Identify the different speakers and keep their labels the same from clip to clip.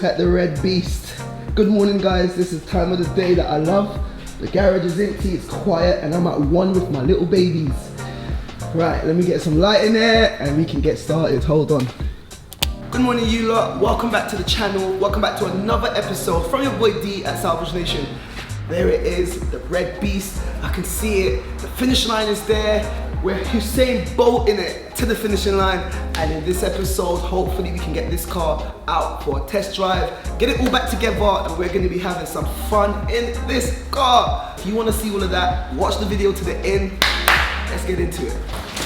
Speaker 1: look at the red beast. Good morning guys, this is time of the day that I love. The garage is empty, it's quiet, and I'm at one with my little babies. Right, let me get some light in there and we can get started. Hold on. Good morning you lot, welcome back to the channel. Welcome back to another episode from your boy D at Salvage Nation. There it is, the red beast. I can see it, the finish line is there. We're Usain Bolt in it to the finishing line, and in this episode, hopefully we can get this car out for a test drive, get it all back together, and we're gonna be having some fun in this car. If you wanna see all of that, watch the video to the end. Let's get into it.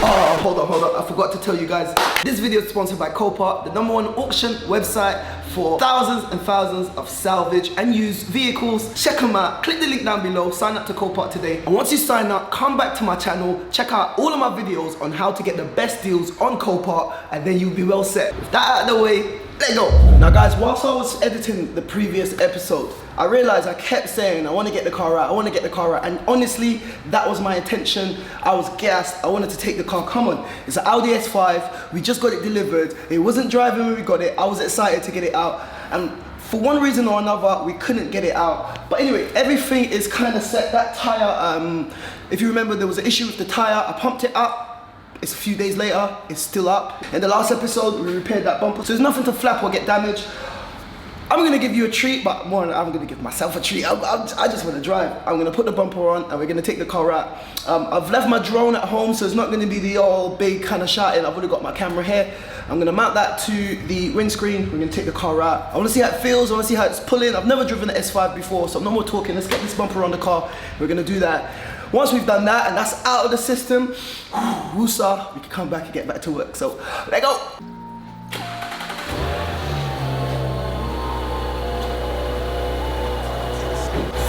Speaker 1: Oh, hold on, I forgot to tell you guys, this video is sponsored by COPART, the #1 auction website for thousands and thousands of salvage and used vehicles. Check them out, click the link down below, sign up to COPART today. And once you sign up, come back to my channel, check out all of my videos on how to get the best deals on COPART, and then you'll be well set. With that out of the way, let's go. Now guys, whilst I was editing the previous episode, I realized I kept saying I want to get the car out, I want to get the car out, and honestly that was my intention. I was gassed, I wanted to take the car. Come on, it's an Audi S5, we just got it delivered, it wasn't driving when we got it, I was excited to get it out, and for one reason or another we couldn't get it out. But anyway, everything is kind of set. That tire, if you remember, there was an issue with the tire, I pumped it up. It's a few days later, it's still up. In the last episode, we repaired that bumper, so there's nothing to flap or get damaged. I'm gonna give you a treat, but more I'm gonna give myself a treat. I just wanna drive. I'm gonna put the bumper on and we're gonna take the car out. I've left my drone at home, so it's not gonna be the old big kind of shouting. I've already got my camera here. I'm gonna mount that to the windscreen. We're gonna take the car out. I wanna see how it feels, I wanna see how it's pulling. I've never driven the S5 before, so no more talking. Let's get this bumper on the car. We're gonna do that. Once we've done that and that's out of the system, woosah, we can come back and get back to work. So, let's go.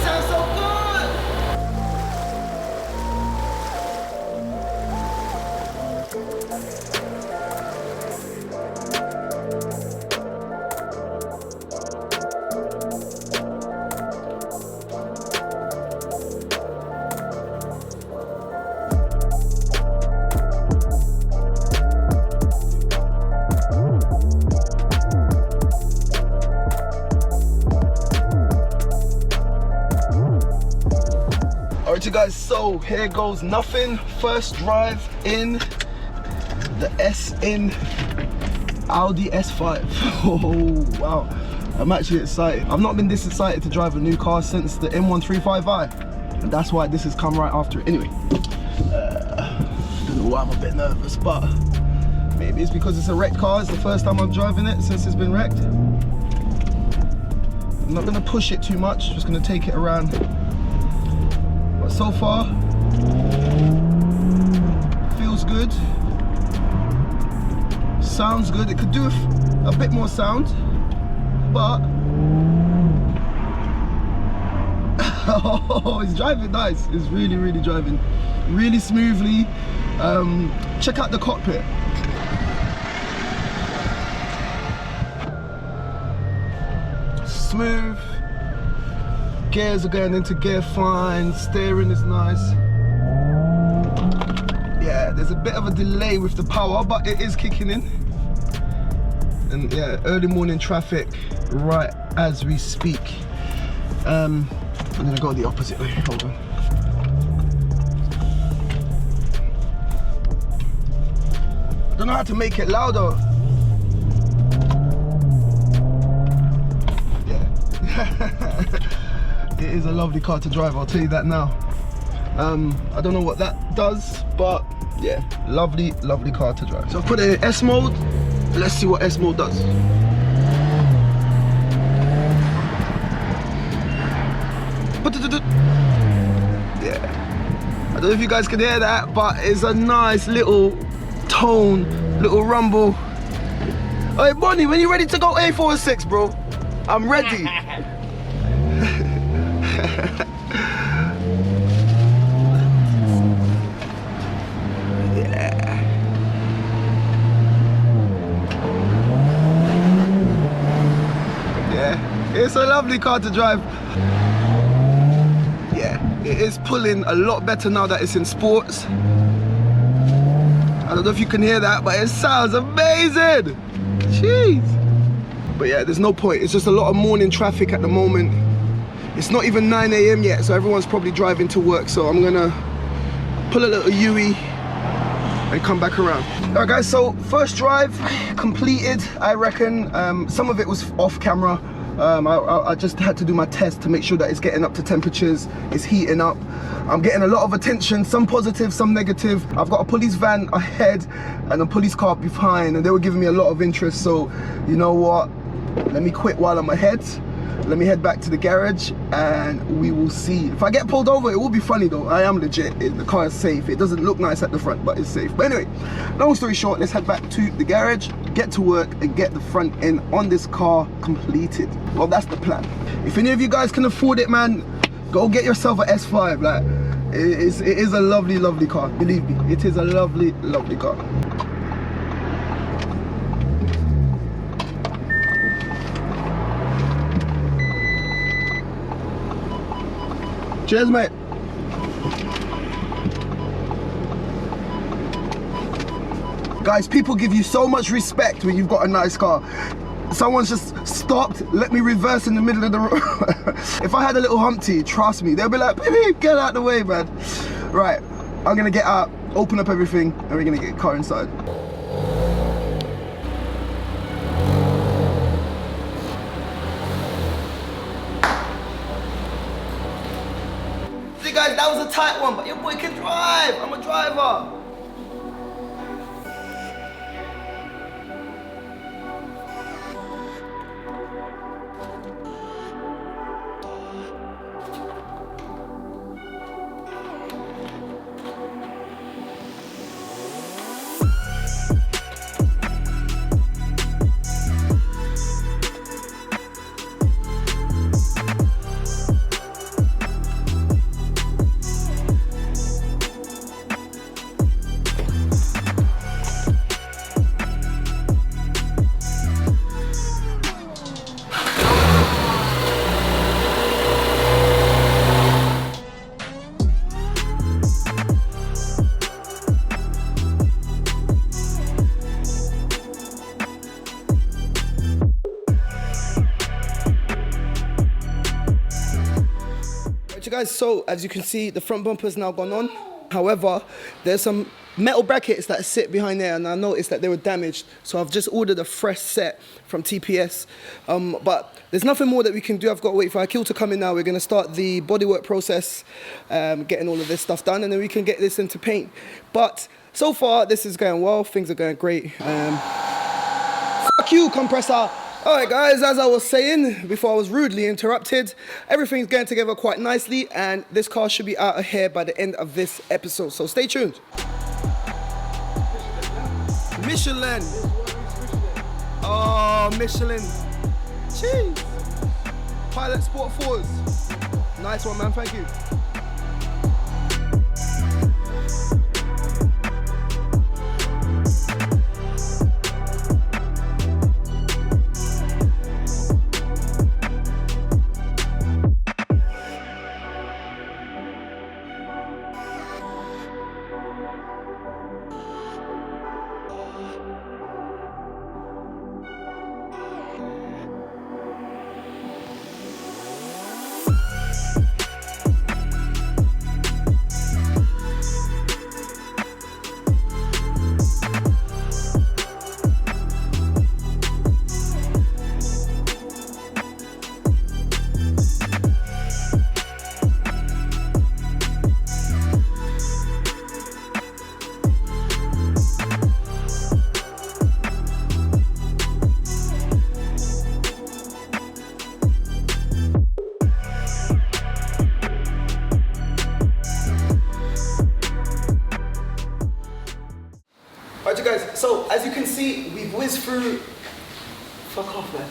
Speaker 1: Sounds so good. Alright you guys, so here goes nothing. First drive in the Audi S5. Oh wow, I'm actually excited. I've not been this excited to drive a new car since the M140i, and that's why this has come right after it. Anyway, don't know why I'm a bit nervous, but maybe it's because it's a wrecked car. It's the first time I'm driving it since it's been wrecked. I'm not gonna push it too much, just gonna take it around. But so far, feels good, sounds good. It could do a bit more sound, but oh, it's driving nice. It's really driving really smoothly. Check out the cockpit. Smooth. Gears are going into gear fine, steering is nice. Yeah, there's a bit of a delay with the power, but it is kicking in. And yeah, early morning traffic right as we speak. I'm gonna go the opposite way, hold on. I don't know how to make it louder. Yeah. It is a lovely car to drive, I'll tell you that now. I don't know what that does, but yeah, lovely car to drive. So I've put it in S mode. Let's see what S mode does. Yeah, I don't know if you guys can hear that, but it's a nice little tone, little rumble. Hey Bonnie, when you ready to go A46, bro? I'm ready. Yeah, it's a lovely car to drive. Yeah, it is pulling a lot better now that it's in sports. I don't know if you can hear that, but it sounds amazing. Jeez. But yeah, there's no point. It's just a lot of morning traffic at the moment. It's not even 9 AM yet, so everyone's probably driving to work. So I'm gonna pull a little UE and come back around. All right guys, so first drive completed, I reckon. Some of it was off camera. I just had to do my test to make sure that it's getting up to temperatures, it's heating up. I'm getting a lot of attention, some positive, some negative. I've got a police van ahead and a police car behind, and they were giving me a lot of interest. So you know what, let me quit while I'm ahead. Let me head back to the garage and we will see. If I get pulled over, it will be funny though. I am legit. The car is safe. It doesn't look nice at the front, but it's safe. But anyway, long story short, let's head back to the garage, get to work and get the front end on this car completed. Well, that's the plan. If any of you guys can afford it, man, go get yourself an S5. Like, it is a lovely, lovely car. Believe me, it is a lovely, lovely car. Cheers, mate. Guys, people give you so much respect when you've got a nice car. Someone's just stopped, let me reverse in the middle of the road. If I had a little Humpty, trust me, they'll be like, baby, get out of the way, man. Right, I'm gonna get out, open up everything, and we're gonna get the car inside. Guys, that was a tight one, but your boy can drive. I'm a driver. Guys, so as you can see, the front bumper's now gone on. However, there's some metal brackets that sit behind there, and I noticed that they were damaged, so I've just ordered a fresh set from TPS. But there's nothing more that we can do. I've got to wait for Akil to come in now. We're going to start the bodywork process, getting all of this stuff done, and then we can get this into paint. But so far, this is going well. Things are going great. Fuck you, compressor. Alright guys, as I was saying before I was rudely interrupted, everything's going together quite nicely, and this car should be out of here by the end of this episode, so stay tuned. Michelin. Oh, Michelin. Jeez. Pilot Sport 4s. Nice one, man, thank you. Alright you guys, so as you can see, we've whizzed through... Fuck off, man.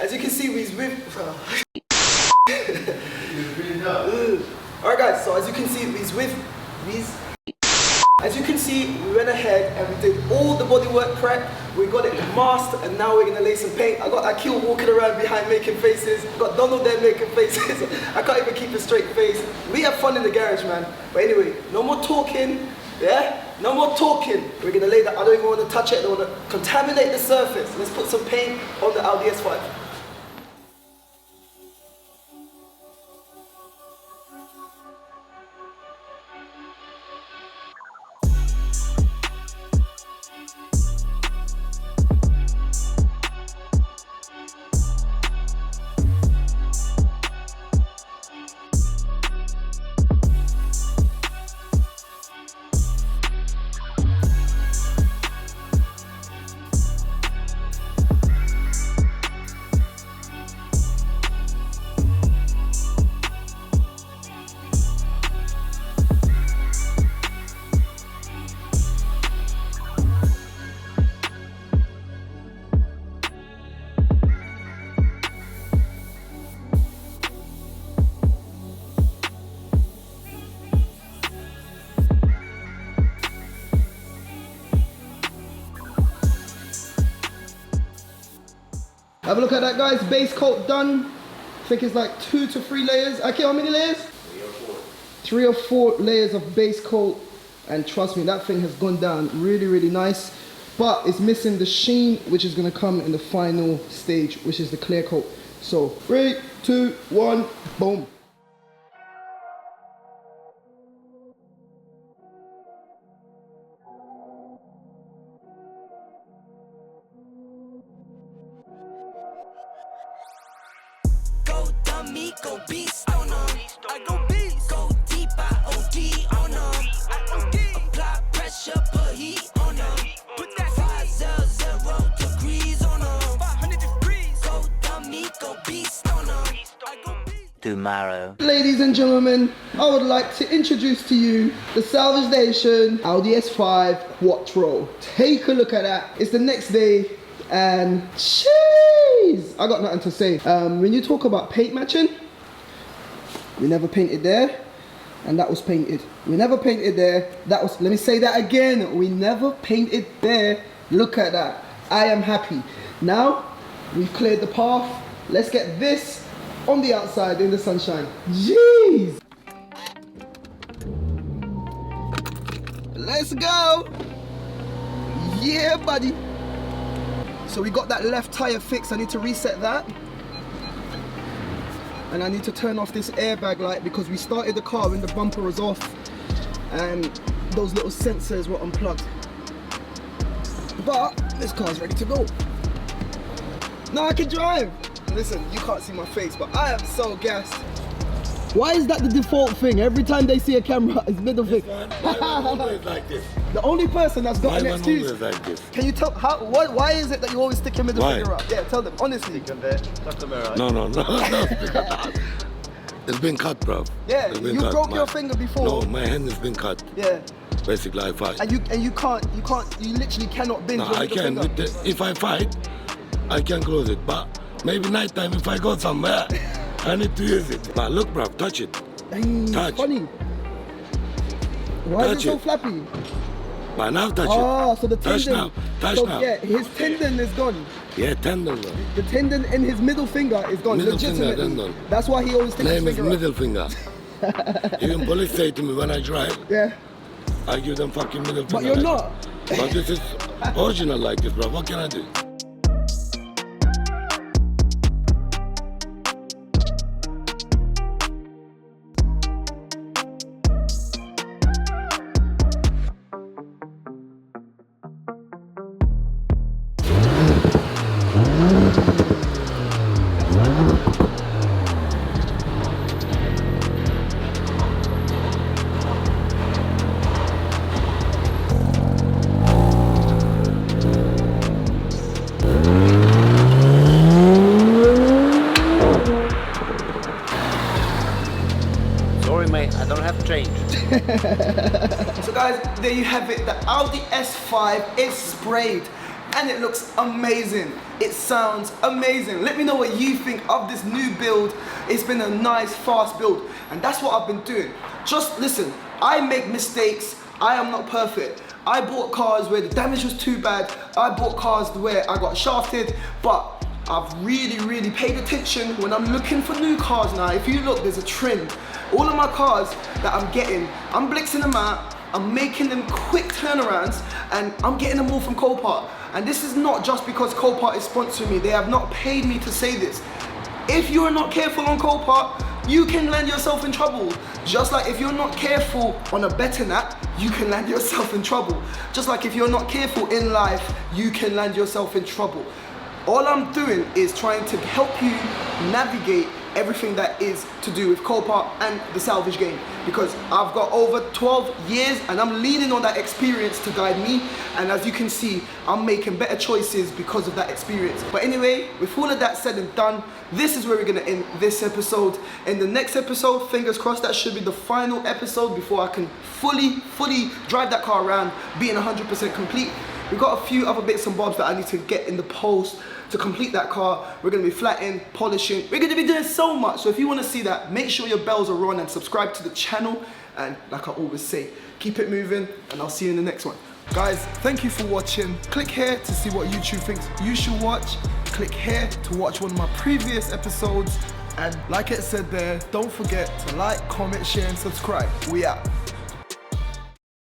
Speaker 1: As you can see, we've whizzed... Alright guys, so as you can see, we've whizzed... As you can see, we went ahead and we did all the bodywork prep. We got it masked, and now we're gonna lay some paint. I got Akil walking around behind making faces. Got Donald there making faces. I can't even keep a straight face. We have fun in the garage, man. But anyway, no more talking, yeah? No more talking. We're gonna lay that. I don't even want to touch it. I don't want to contaminate the surface. Let's put some paint on the Audi S5. Have a look at that, guys. Base coat done. I think it's like 2 to 3 layers. Okay, how many layers?
Speaker 2: 3 or 4.
Speaker 1: 3 or 4 layers of base coat, and trust me, that thing has gone down really, really nice. But it's missing the sheen, which is gonna come in the final stage, which is the clear coat. So 3, 2, 1, boom.
Speaker 3: Go beast on them. I go beast. Go deep, I OD on them. Apply pressure, put heat on them. Put that 500 degrees on them. 500 degrees. Go dummy, go beast on them. I go beast.
Speaker 4: Tomorrow.
Speaker 1: Ladies and gentlemen, I would like to introduce to you the Salvage Nation Audi S5 Quattro. Take a look at that. It's the next day, and jeez, I got nothing to say. When you talk about paint matching, we never painted there, and that was painted. We never painted there, that was, let me say that again, we never painted there. Look at that. I am happy. Now, we've cleared the path. Let's get this on the outside in the sunshine. Jeez! Let's go! Yeah, buddy. So we got that left tire fixed. I need to reset that. And I need to turn off this airbag light because we started the car when the bumper was off and those little sensors were unplugged. But this car's ready to go. Now I can drive. Listen, you can't see my face, but I am so gassed. Why is that the default thing? Every time they see a camera, it's middle finger.
Speaker 2: Why always like this?
Speaker 1: The only person that's got an excuse.
Speaker 2: Always like this?
Speaker 1: Can you tell how? Why is it that you always stick your middle finger up? Yeah, tell them honestly.
Speaker 2: No. It's been cut, bro.
Speaker 1: Yeah, you broke your finger before.
Speaker 2: No, my hand has been cut.
Speaker 1: Yeah.
Speaker 2: Basically, I fight.
Speaker 1: And you literally cannot bend your
Speaker 2: I can.
Speaker 1: finger.
Speaker 2: If I fight, I can close it. But maybe nighttime, if I go somewhere, I need to use it. But look, bro, touch it. Touch.
Speaker 1: Funny. Why
Speaker 2: Touch
Speaker 1: is it so
Speaker 2: it.
Speaker 1: flappy?
Speaker 2: But now touch it.
Speaker 1: Oh, so the tendon.
Speaker 2: Touch now. Touch
Speaker 1: so,
Speaker 2: now.
Speaker 1: Yeah, his tendon is gone.
Speaker 2: Yeah, tendon. Bro.
Speaker 1: The tendon in his middle finger is gone.
Speaker 2: Middle finger,
Speaker 1: legitimately.
Speaker 2: tendon.
Speaker 1: That's why he always sticks his
Speaker 2: Name is
Speaker 1: finger
Speaker 2: middle finger. Even police say to me when I drive,
Speaker 1: Yeah.
Speaker 2: I give them fucking middle finger.
Speaker 1: But you're
Speaker 2: like
Speaker 1: not.
Speaker 2: that. But this is original like this, bro. What can I do?
Speaker 4: Sorry, mate, I don't have change.
Speaker 1: So guys, there you have it. The Audi S5 is sprayed and it looks amazing. It sounds amazing. Let me know what you think of this new build. It's been a nice, fast build, and that's what I've been doing. Just listen, I make mistakes. I am not perfect. I bought cars where the damage was too bad. I bought cars where I got shafted, but I've really paid attention when I'm looking for new cars now. If you look, there's a trend. All of my cars that I'm getting, I'm blitzing them out, I'm making them quick turnarounds, and I'm getting them all from COPART. And this is not just because COPART is sponsoring me. They have not paid me to say this. If you are not careful on COPART, you can land yourself in trouble. Just like if you're not careful on a betting app, you can land yourself in trouble. Just like if you're not careful in life, you can land yourself in trouble. All I'm doing is trying to help you navigate everything that is to do with COPART and the salvage game, because I've got over 12 years and I'm leaning on that experience to guide me, and as you can see, I'm making better choices because of that experience. But anyway, with all of that said and done, this is where we're gonna end this episode. In the next episode, fingers crossed, that should be the final episode before I can fully drive that car around, being 100% complete. We've got a few other bits and bobs that I need to get in the post to complete that car. We're gonna be flattening, polishing. We're gonna be doing so much. So if you wanna see that, make sure your bells are on and subscribe to the channel. And like I always say, keep it moving, and I'll see you in the next one. Guys, thank you for watching. Click here to see what YouTube thinks you should watch. Click here to watch one of my previous episodes. And like it said there, don't forget to like, comment, share, and subscribe. We out.